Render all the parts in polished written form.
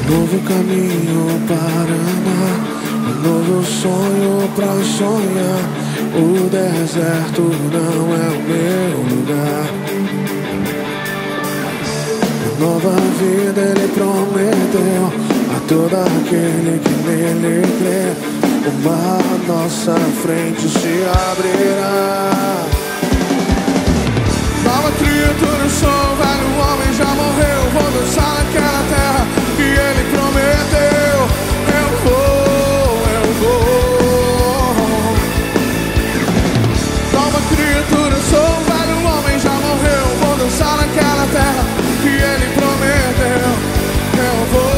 Novo caminho para andar, um novo sonho pra sonhar. O deserto não é o meu lugar. Nova vida ele prometeu a todo aquele que nele crê. O mar à nossa frente se abrirá. Nova criatura sou, velho homem já morreu. Vou dançar naquela terra que ele prometeu. Eu vou. Nova criatura sou, velho homem já morreu. Vou dançar naquela terra que ele prometeu. Eu vou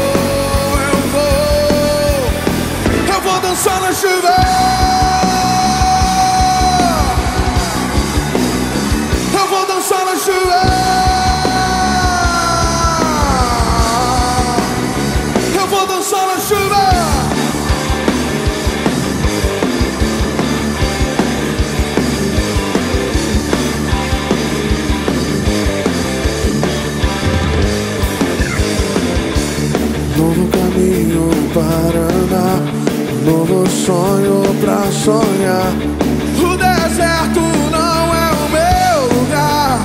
dançar na chuva. Eu vou dançar na chuva. Eu vou dançar na chuva. Novo caminho para andar, um novo sonho pra sonhar. O deserto não é o meu lugar.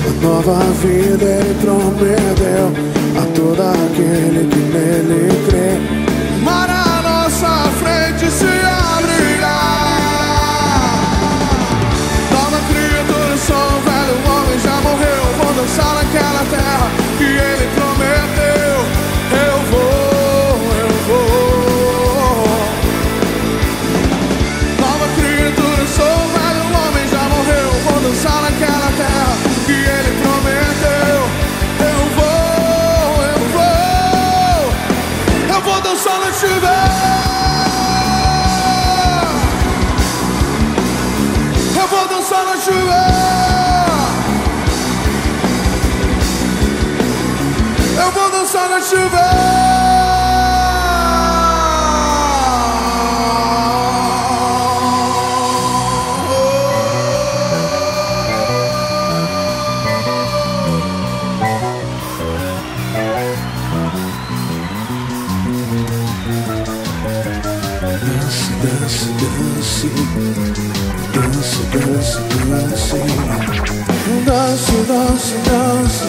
A nova vida ele prometeu a todo aquele que nele crê. Mar à nossa frente se abrirá. Nova criatura sou, velho homem já morreu. Vou dançar naquela terra que ele prometeu. Eu vou. Nova criatura sou, velho homem já morreu. Vou dançar naquela terra que ele prometeu. Eu vou dançar na chuva. Eu vou dançar na chuva. Eu vou dançar na chuva. Dance, dance, dance,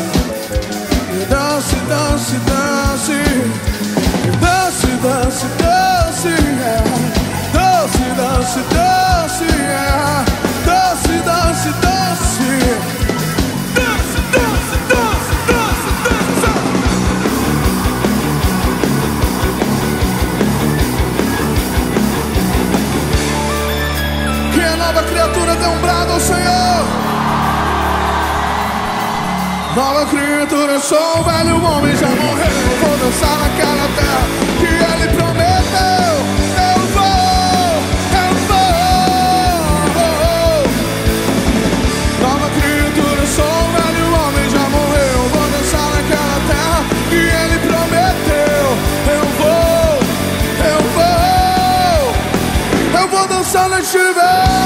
dance, dance, dance, dance, dance, dance, dance, dance, dance, dance, dance, yeah. Dance, dance, dance, yeah. Dance, dance, dance, dance, dance, dance, dance, dance. Que a nova criatura dê um brado ao Senhor. Nova criatura sou, velho homem já morreu. Vou dançar naquela terra que ele prometeu. Eu vou. Nova criatura sou, velho homem já morreu. Vou dançar naquela terra que ele prometeu. Eu vou dançar na chuva.